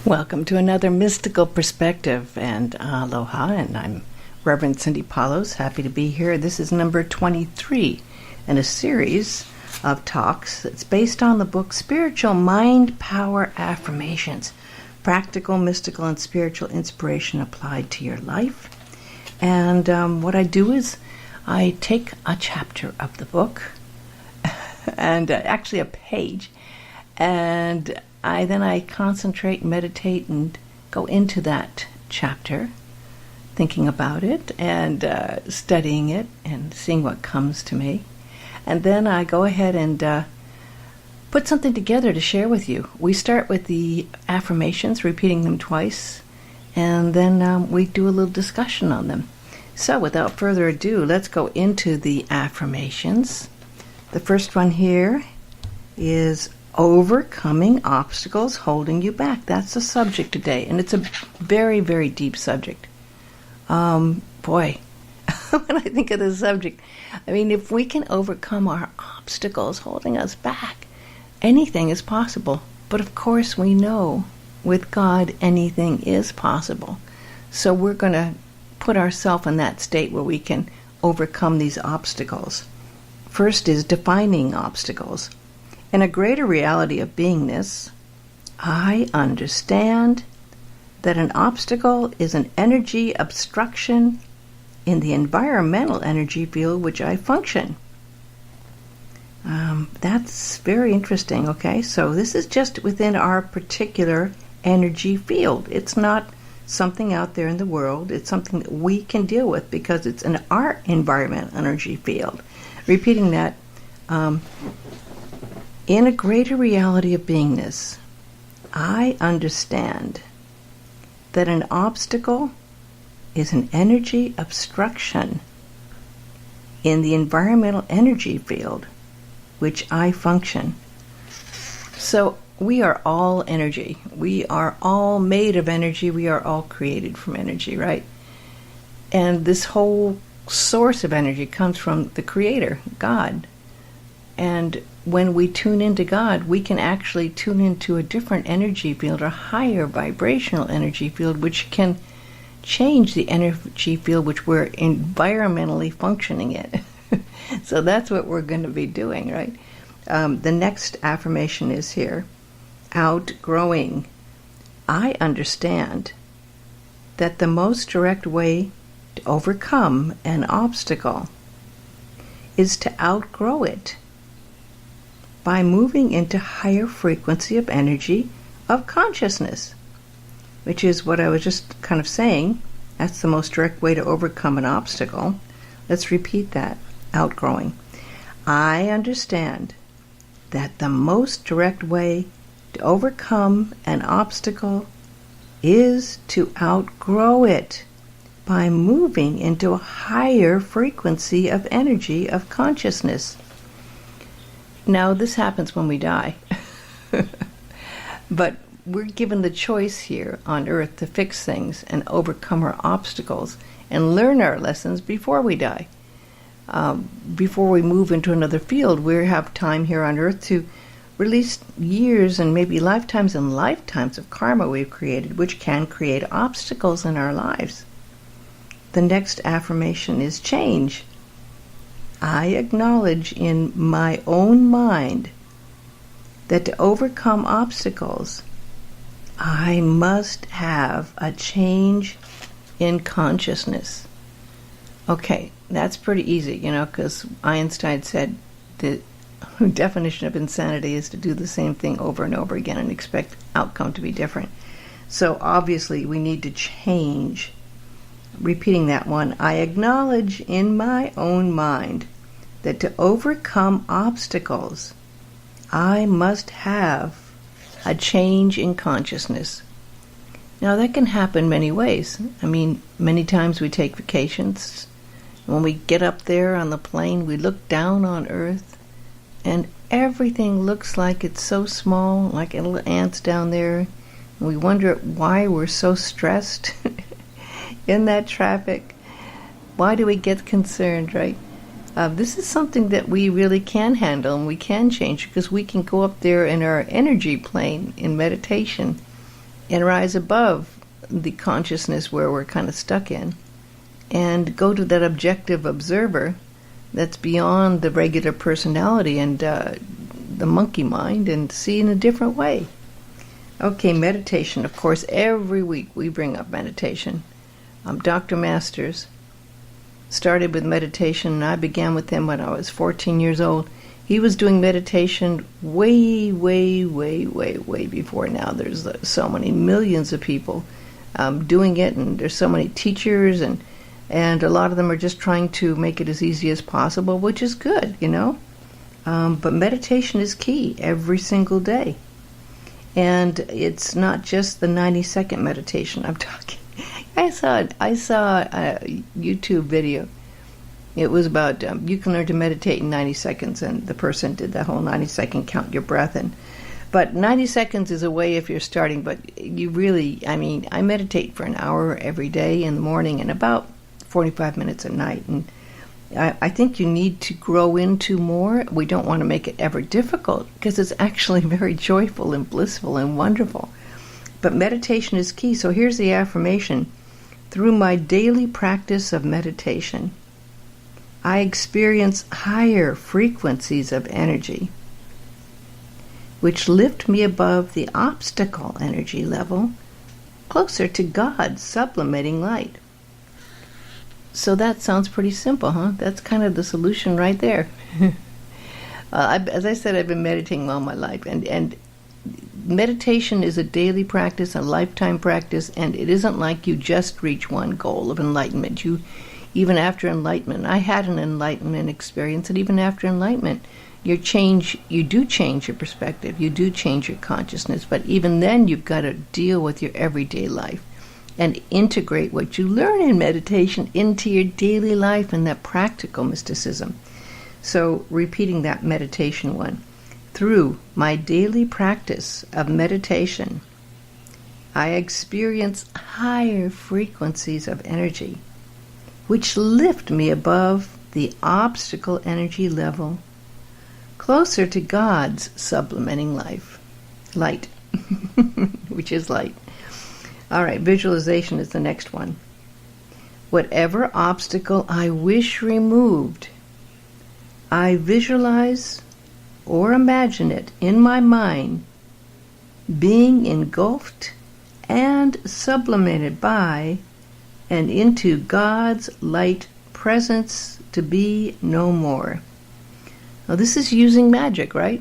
Welcome to another mystical perspective, and aloha, and I'm Reverend Cindy Paulos, happy to be here. This is number 23 in a series of talks that's based on the book Spiritual Mind Power Affirmations, Practical, Mystical, and Spiritual Inspiration Applied to Your Life. And what I do is I take a chapter of the book, and actually a page, and I concentrate, meditate, and go into that chapter, thinking about it and studying it and seeing what comes to me. And then I go ahead and put something together to share with you. We start with the affirmations, repeating them twice, and then we do a little discussion on them. So without further ado, let's go into the affirmations. The first one here is overcoming obstacles holding you back. That's the subject today, and it's a very, very deep subject. Boy, when I think of this subject, I mean, if we can overcome our obstacles holding us back, anything is possible. But of course, we know with God, anything is possible. So we're going to put ourselves in that state where we can overcome these obstacles. First is defining obstacles. In a greater reality of beingness, I understand that an obstacle is an energy obstruction in the environmental energy field which I function. That's very interesting, okay? So this is just within our particular energy field. It's not something out there in the world. It's something that we can deal with because it's in our environmental energy field. Repeating that, in a greater reality of beingness, I understand that an obstacle is an energy obstruction in the environmental energy field which I function. So we are all energy. We are all made of energy. We are all created from energy, right? And this whole source of energy comes from the Creator, God. And when we tune into God, we can actually tune into a different energy field, a higher vibrational energy field, which can change the energy field which we're environmentally functioning in. So that's what we're going to be doing, right? The next affirmation is here, outgrowing. I understand that the most direct way to overcome an obstacle is to outgrow it by moving into higher frequency of energy of consciousness, which is what I was just kind of saying. That's the most direct way to overcome an obstacle. Let's repeat that. Outgrowing. I understand that the most direct way to overcome an obstacle is to outgrow it by moving into a higher frequency of energy of consciousness. Now, this happens when we die. But we're given the choice here on Earth to fix things and overcome our obstacles and learn our lessons before we die. Before we move into another field, we have time here on Earth to release years and maybe lifetimes and lifetimes of karma we've created, which can create obstacles in our lives. The next affirmation is change. I acknowledge in my own mind that to overcome obstacles, I must have a change in consciousness. Okay, that's pretty easy, because Einstein said the definition of insanity is to do the same thing over and over again and expect outcome to be different. So obviously we need to change. Repeating that one, I acknowledge in my own mind that to overcome obstacles, I must have a change in consciousness. Now that can happen many ways. I mean, many times we take vacations. When we get up there on the plane, we look down on Earth, and everything looks like it's so small, like little ants down there. And we wonder why we're so stressed in that traffic. Why do we get concerned, right? This is something that we really can handle and we can change, because we can go up there in our energy plane in meditation and rise above the consciousness where we're kind of stuck in, and go to that objective observer that's beyond the regular personality and the monkey mind, and see in a different way. Okay, meditation. Of course, every week we bring up meditation. Dr. Masters started with meditation, and I began with him when I was 14 years old. He was doing meditation way, way, way, way, way before now. There's so many millions of people doing it, and there's so many teachers, and a lot of them are just trying to make it as easy as possible, which is good, But meditation is key every single day. And it's not just the 90-second meditation I'm talking. I saw a YouTube video. It was about you can learn to meditate in 90 seconds, and the person did the whole 90-second count your breath in. But 90 seconds is a way if you're starting, but you really, I meditate for an hour every day in the morning and about 45 minutes at night. And I think you need to grow into more. We don't want to make it ever difficult, because it's actually very joyful and blissful and wonderful. But meditation is key. So here's the affirmation. Through my daily practice of meditation, I experience higher frequencies of energy, which lift me above the obstacle energy level, closer to God's sublimating light. So that sounds pretty simple, huh? That's kind of the solution right there. As I said, I've been meditating all my life, and meditation is a daily practice, a lifetime practice, and it isn't like you just reach one goal of enlightenment. Even after enlightenment, I had an enlightenment experience, and even after enlightenment, you do change your perspective, you do change your consciousness, but even then you've got to deal with your everyday life and integrate what you learn in meditation into your daily life and that practical mysticism. So repeating that meditation one. Through my daily practice of meditation, I experience higher frequencies of energy, which lift me above the obstacle energy level, closer to God's sublimating light, which is light. All right, visualization is the next one. Whatever obstacle I wish removed, I visualize or imagine it in my mind being engulfed and sublimated by and into God's light presence to be no more. Now this is using magic, right?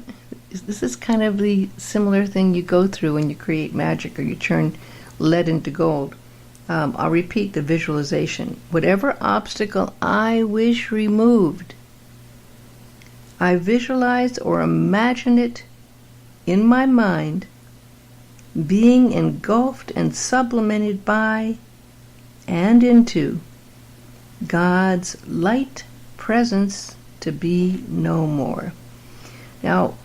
This is kind of the similar thing you go through when you create magic or you turn lead into gold. I'll repeat the visualization. Whatever obstacle I wish removed, I visualize or imagine it in my mind being engulfed and sublimated by and into God's light presence to be no more. Now,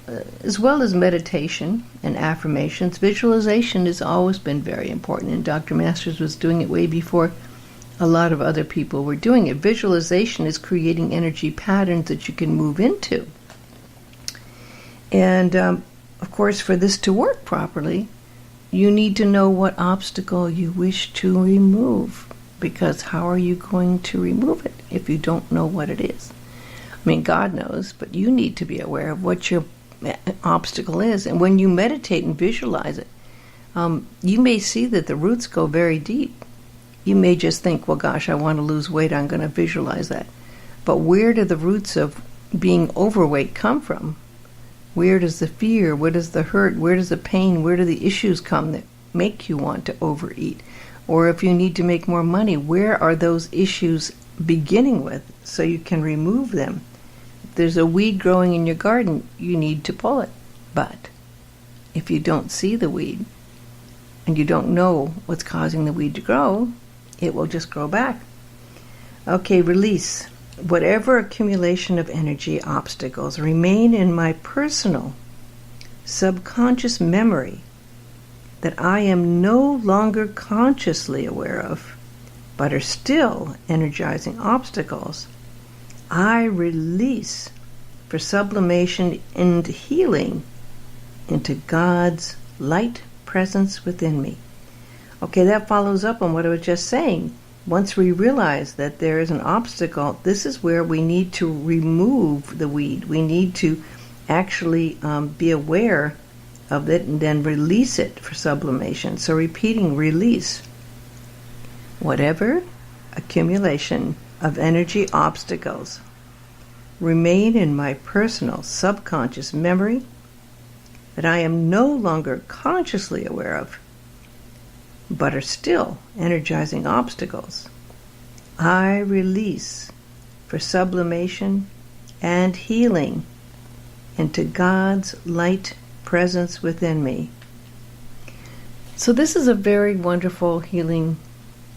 as well as meditation and affirmations, visualization has always been very important, and Dr. Masters was doing it way before a lot of other people were doing it. Visualization is creating energy patterns that you can move into. And, of course, for this to work properly, you need to know what obstacle you wish to remove, because how are you going to remove it if you don't know what it is? God knows, but you need to be aware of what your obstacle is. And when you meditate and visualize it, you may see that the roots go very deep. You may just think, well, gosh, I want to lose weight, I'm going to visualize that. But where do the roots of being overweight come from? Where does the fear, where does the hurt, where does the pain, where do the issues come that make you want to overeat? Or if you need to make more money, where are those issues beginning with so you can remove them? If there's a weed growing in your garden, you need to pull it. But if you don't see the weed and you don't know what's causing the weed to grow, it will just grow back. Okay, release. Whatever accumulation of energy obstacles remain in my personal subconscious memory that I am no longer consciously aware of, but are still energizing obstacles, I release for sublimation and healing into God's light presence within me. Okay, that follows up on what I was just saying. Once we realize that there is an obstacle, this is where we need to remove the weed. We need to actually be aware of it and then release it for sublimation. So repeating release. Whatever accumulation of energy obstacles remain in my personal subconscious memory that I am no longer consciously aware of, but are still energizing obstacles, I release for sublimation and healing into God's light presence within me. So this is a very wonderful healing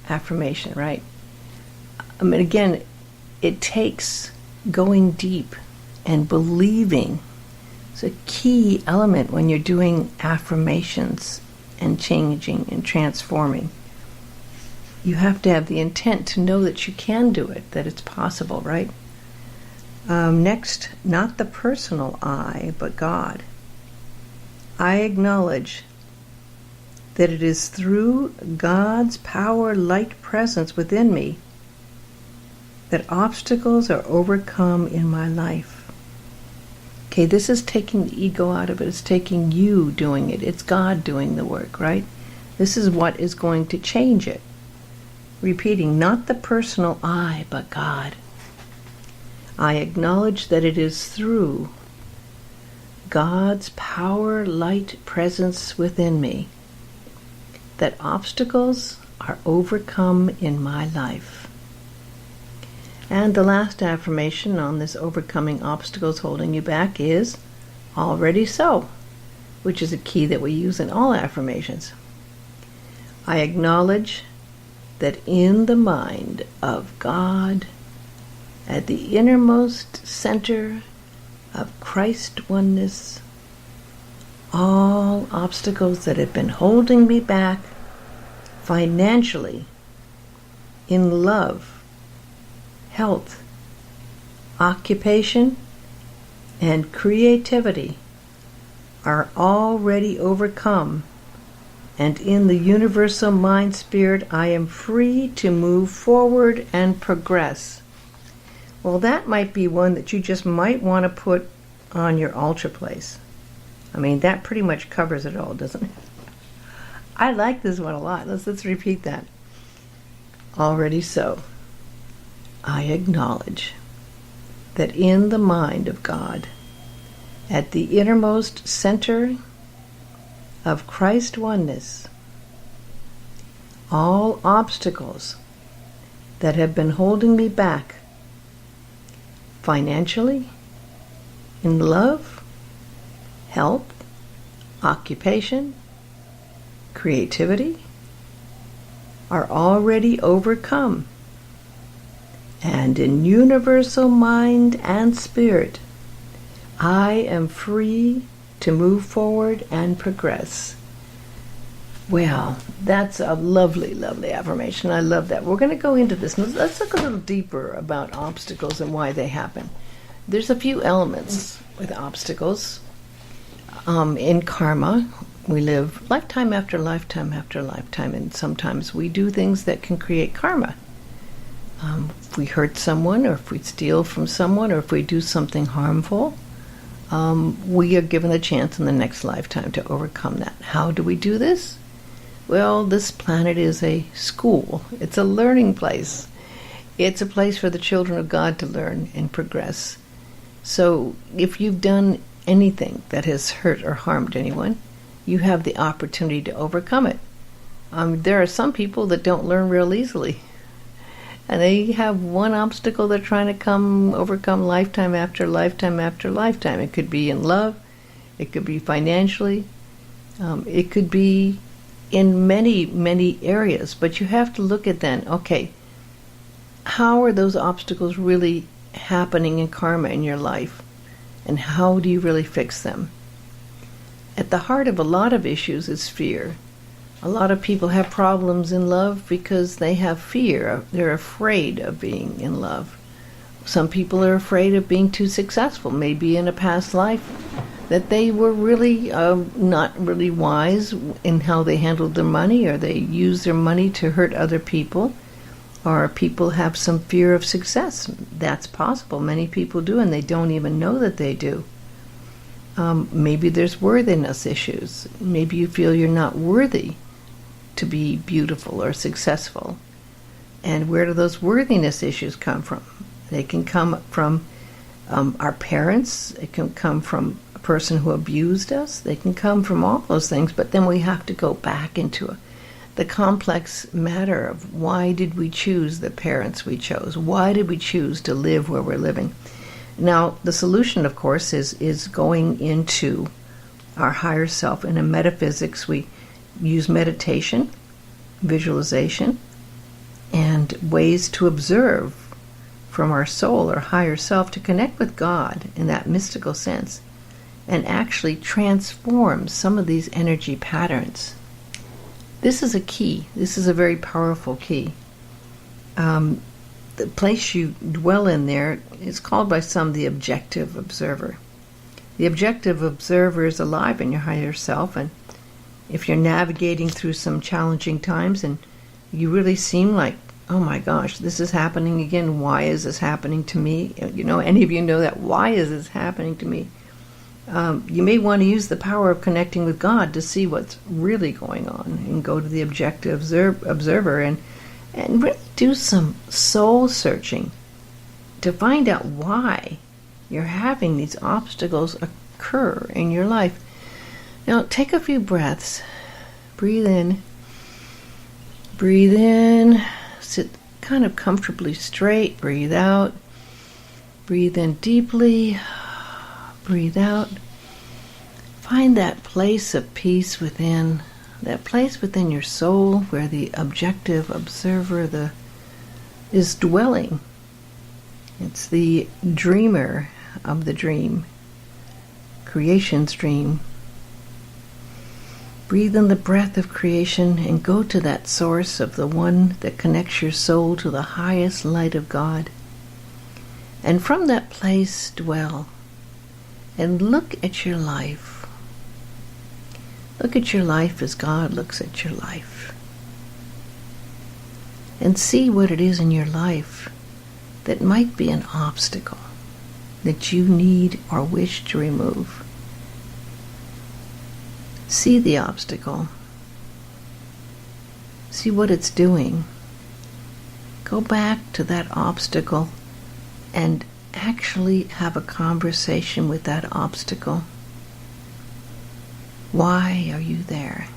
affirmation, right? I mean, again, it takes going deep and believing. It's a key element when you're doing affirmations and changing and transforming. You have to have the intent to know that you can do it, that it's possible, right? Next, not the personal I, but God. I acknowledge that it is through God's power, light presence within me that obstacles are overcome in my life. Okay, this is taking the ego out of it. It's taking you doing it. It's God doing the work, right? This is what is going to change it. Repeating, not the personal I, but God. I acknowledge that it is through God's power, light presence within me that obstacles are overcome in my life. And the last affirmation on this overcoming obstacles holding you back is already so, which is a key that we use in all affirmations. I acknowledge that in the mind of God, at the innermost center of Christ oneness, all obstacles that have been holding me back financially, in love, health, occupation, and creativity are already overcome, and in the universal mind spirit I am free to move forward and progress. Well, that might be one that you just might want to put on your altar place. I mean, that pretty much covers it all, doesn't it? I like this one a lot. Let's repeat that. Already so. I acknowledge that in the mind of God, at the innermost center of Christ oneness, all obstacles that have been holding me back financially, in love, health, occupation, creativity, are already overcome. And in universal mind and spirit, I am free to move forward and progress. Well, that's a lovely, lovely affirmation. I love that. We're going to go into this. Let's look a little deeper about obstacles and why they happen. There's a few elements with obstacles. In karma, we live lifetime after lifetime after lifetime, and sometimes we do things that can create karma. If we hurt someone, or if we steal from someone, or if we do something harmful, we are given a chance in the next lifetime to overcome that. How do we do this? Well, this planet is a school. It's a learning place. It's a place for the children of God to learn and progress. So if you've done anything that has hurt or harmed anyone, you have the opportunity to overcome it. There are some people that don't learn real easily. And they have one obstacle they're trying to overcome lifetime after lifetime after lifetime. It could be in love. It could be financially. It could be in many, many areas. But you have to look at then, okay, how are those obstacles really happening in karma in your life? And how do you really fix them? At the heart of a lot of issues is fear. A lot of people have problems in love because they have fear. They're afraid of being in love. Some people are afraid of being too successful, maybe in a past life. that they were really not really wise in how they handled their money, or they used their money to hurt other people, or people have some fear of success. That's possible. Many people do, and they don't even know that they do. Maybe there's worthiness issues. Maybe you feel you're not worthy to be beautiful or successful. And where do those worthiness issues come from? They can come from our parents. It can come from a person who abused us. They can come from all those things, but then we have to go back into the complex matter of why did we choose the parents we chose? Why did we choose to live where we're living? Now, the solution, of course, is going into our higher self. And in metaphysics, we use meditation, visualization, and ways to observe from our soul or higher self to connect with God in that mystical sense and actually transform some of these energy patterns. This is a key. This is a very powerful key. The place you dwell in there is called by some the objective observer. The objective observer is alive in your higher self, and if you're navigating through some challenging times and you really seem like, oh my gosh, this is happening again, why is this happening to me? You know, any of you know that, why is this happening to me? You may want to use the power of connecting with God to see what's really going on and go to the objective observer and really do some soul searching to find out why you're having these obstacles occur in your life. Now, take a few breaths. Breathe in. Breathe in. Sit kind of comfortably straight. Breathe out. Breathe in deeply. Breathe out. Find that place of peace within, that place within your soul where the objective observer is dwelling. It's the dreamer of the dream, creation's dream. Breathe in the breath of creation and go to that source of the one that connects your soul to the highest light of God. And from that place dwell and look at your life. Look at your life as God looks at your life. And see what it is in your life that might be an obstacle that you need or wish to remove. See the obstacle. See what it's doing. Go back to that obstacle and actually have a conversation with that obstacle. Why are you there?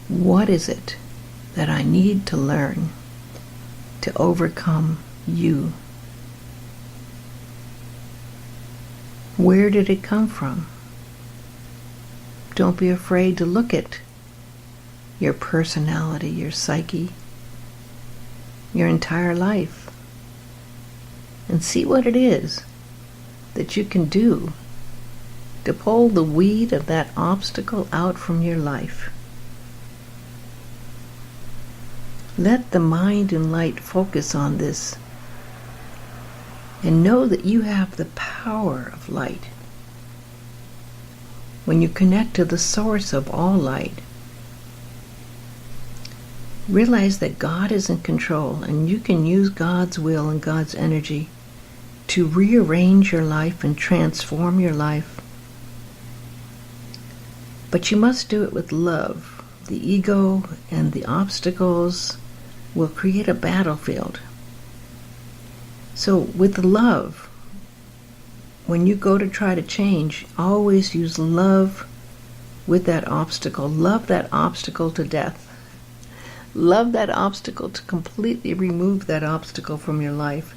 What is it that I need to learn to overcome you? Where did it come from? Don't be afraid to look at your personality, your psyche, your entire life, and see what it is that you can do to pull the weed of that obstacle out from your life. Let the mind and light focus on this and know that you have the power of light. When you connect to the source of all light, realize that God is in control and you can use God's will and God's energy to rearrange your life and transform your life. But you must do it with love. The ego and the obstacles will create a battlefield. So with love, when you go to try to change, always use love with that obstacle. Love that obstacle to death. Love that obstacle to completely remove that obstacle from your life.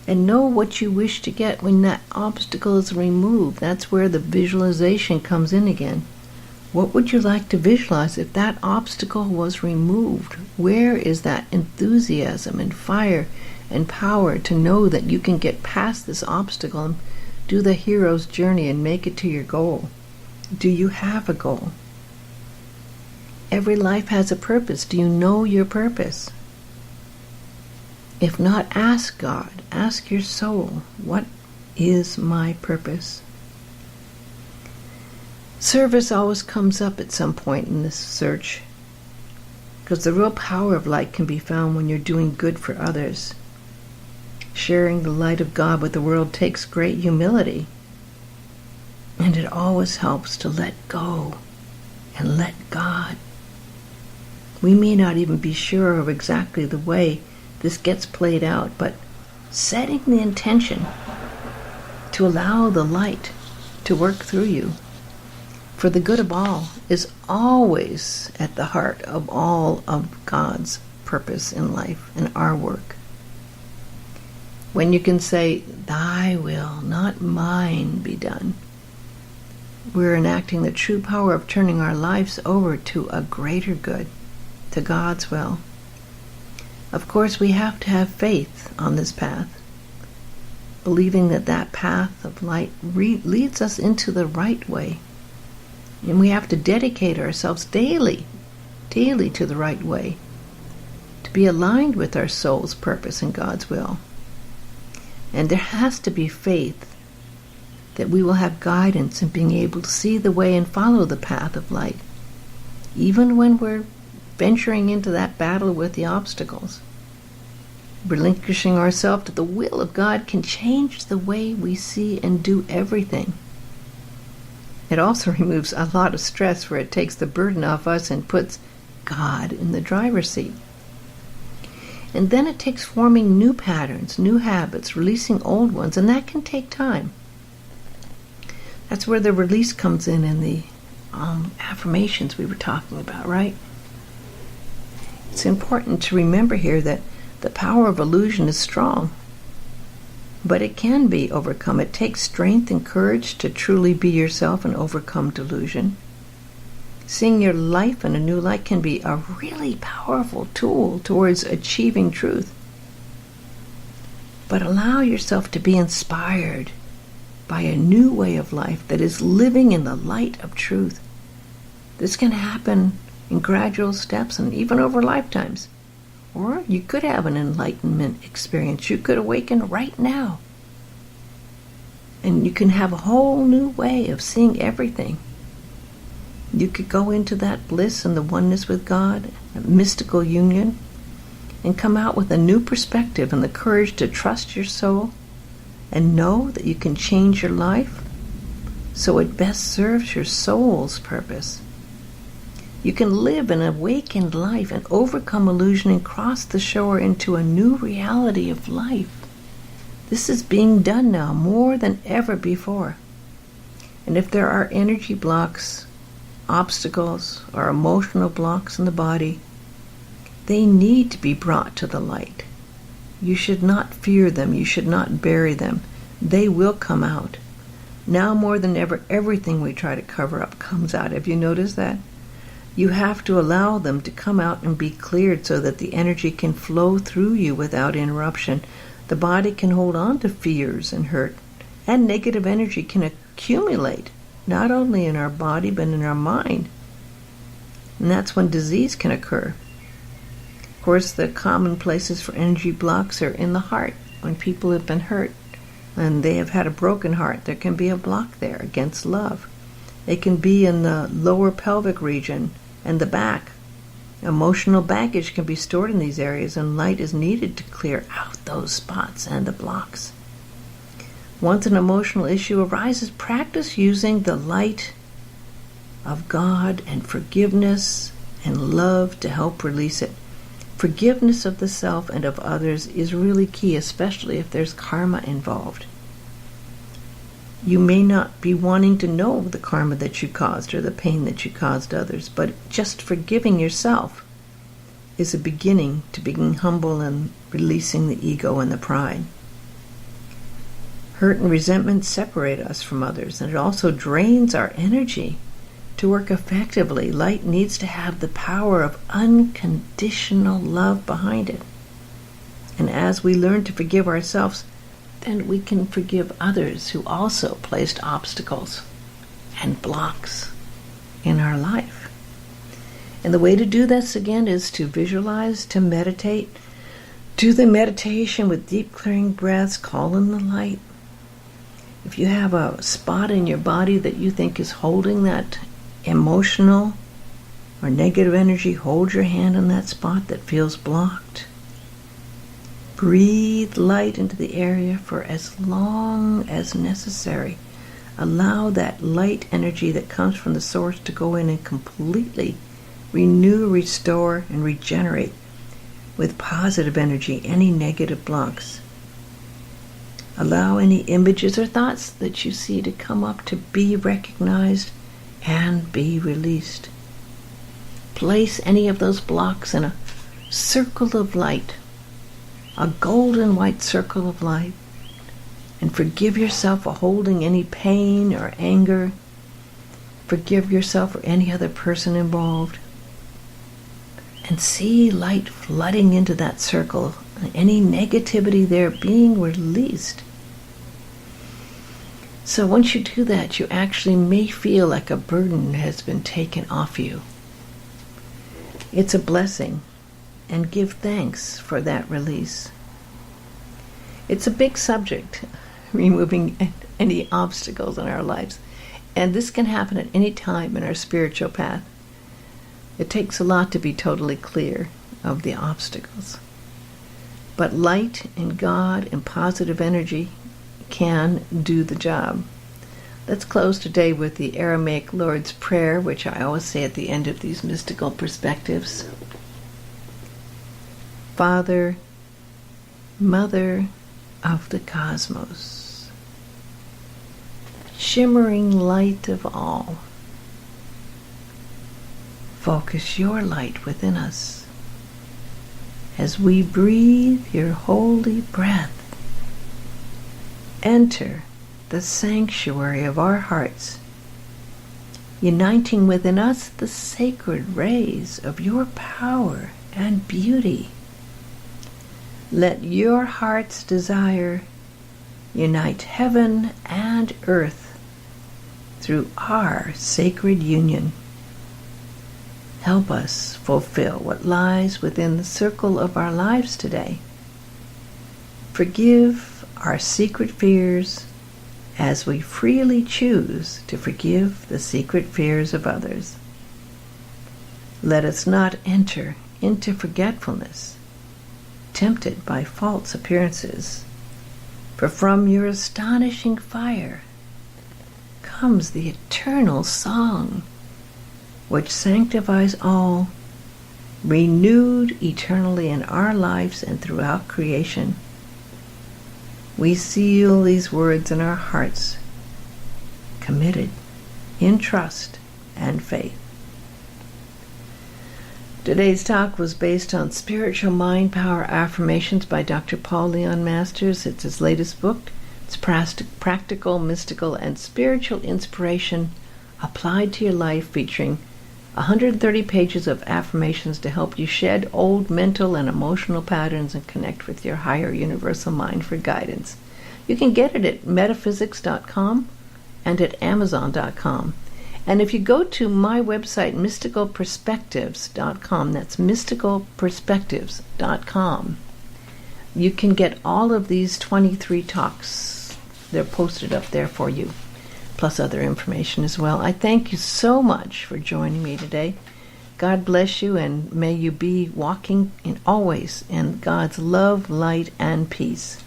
And know what you wish to get when that obstacle is removed. That's where the visualization comes in again. What would you like to visualize if that obstacle was removed? Where is that enthusiasm and fire and power to know that you can get past this obstacle and do the hero's journey and make it to your goal? Do you have a goal? Every life has a purpose. Do you know your purpose? If not, ask God, ask your soul, what is my purpose? Service always comes up at some point in this search, because the real power of light can be found when you're doing good for others. Sharing the light of God with the world takes great humility, and it always helps to let go and let God. We may not even be sure of exactly the way this gets played out, but setting the intention to allow the light to work through you for the good of all is always at the heart of all of God's purpose in life and our work. When you can say, "Thy will, not mine, be done," we're enacting the true power of turning our lives over to a greater good, to God's will. Of course, we have to have faith on this path, believing that that path of light leads us into the right way. And we have to dedicate ourselves daily to the right way, to be aligned with our soul's purpose and God's will. And there has to be faith that we will have guidance in being able to see the way and follow the path of light, even when we're venturing into that battle with the obstacles. Relinquishing ourselves to the will of God can change the way we see and do everything. It also removes a lot of stress where it takes the burden off us and puts God in the driver's seat. And then it takes forming new patterns, new habits, releasing old ones, and that can take time. That's where the release comes in the affirmations we were talking about, right? It's important to remember here that the power of illusion is strong, but it can be overcome. It takes strength and courage to truly be yourself and overcome delusion. Seeing your life in a new light can be a really powerful tool towards achieving truth. But allow yourself to be inspired by a new way of life that is living in the light of truth. This can happen in gradual steps and even over lifetimes. Or you could have an enlightenment experience. You could awaken right now. And you can have a whole new way of seeing everything. You could go into that bliss and the oneness with God, a mystical union, and come out with a new perspective and the courage to trust your soul and know that you can change your life so it best serves your soul's purpose. You can live an awakened life and overcome illusion and cross the shore into a new reality of life. This is being done now more than ever before. And if there are energy blocks, obstacles, or emotional blocks in the body, they need to be brought to the light. You should not fear them. You should not bury them. They will come out. Now more than ever, everything we try to cover up comes out. Have you noticed that? You have to allow them to come out and be cleared so that the energy can flow through you without interruption. The body can hold on to fears and hurt, and negative energy can accumulate, not only in our body but in our mind. And that's when disease can occur. Of course, the common places for energy blocks are in the heart. When people have been hurt and they have had a broken heart, there can be a block there against love. It can be in the lower pelvic region and the back. Emotional baggage can be stored in these areas, and light is needed to clear out those spots and the blocks. Once an emotional issue arises, practice using the light of God and forgiveness and love to help release it. Forgiveness of the self and of others is really key, especially if there's karma involved. You may not be wanting to know the karma that you caused or the pain that you caused others, but just forgiving yourself is a beginning to being humble and releasing the ego and the pride. Hurt and resentment separate us from others, and it also drains our energy. To work effectively, light needs to have the power of unconditional love behind it. And as we learn to forgive ourselves, then we can forgive others who also placed obstacles and blocks in our life. And the way to do this again is to visualize, to meditate. Do the meditation with deep clearing breaths, call in the light. If you have a spot in your body that you think is holding that emotional or negative energy, hold your hand on that spot that feels blocked. Breathe light into the area for as long as necessary. Allow that light energy that comes from the source to go in and completely renew, restore, and regenerate with positive energy any negative blocks. Allow any images or thoughts that you see to come up to be recognized and be released. Place any of those blocks in a circle of light, a golden white circle of light, and forgive yourself for holding any pain or anger. Forgive yourself or any other person involved. And see light flooding into that circle, any negativity there being released. So once you do that, you actually may feel like a burden has been taken off you. It's a blessing, and give thanks for that release. It's a big subject, removing any obstacles in our lives, and this can happen at any time in our spiritual path. It takes a lot to be totally clear of the obstacles. But light and God and positive energy can do the job. Let's close today with the Aramaic Lord's Prayer, which I always say at the end of these mystical perspectives. Father, Mother of the cosmos, shimmering light of all, focus your light within us as we breathe your holy breath. Enter the sanctuary of our hearts, uniting within us the sacred rays of your power and beauty. Let your heart's desire unite heaven and earth through our sacred union. Help us fulfill what lies within the circle of our lives today. Forgive our secret fears as we freely choose to forgive the secret fears of others. Let us not enter into forgetfulness, tempted by false appearances, for from your astonishing fire comes the eternal song, which sanctifies all, renewed eternally in our lives and throughout creation. We seal these words in our hearts, committed in trust and faith. Today's talk was based on Spiritual Mind Power Affirmations by Dr. Paul Leon Masters. It's his latest book. It's practical, mystical, and spiritual inspiration applied to your life, featuring 130 pages of affirmations to help you shed old mental and emotional patterns and connect with your higher universal mind for guidance. You can get it at Metaphysics.com and at Amazon.com. And if you go to my website, mysticalperspectives.com, that's mysticalperspectives.com, you can get all of these 23 talks. They're posted up there for you, plus other information as well. I thank you so much for joining me today. God bless you, and may you be walking always in God's love, light, and peace.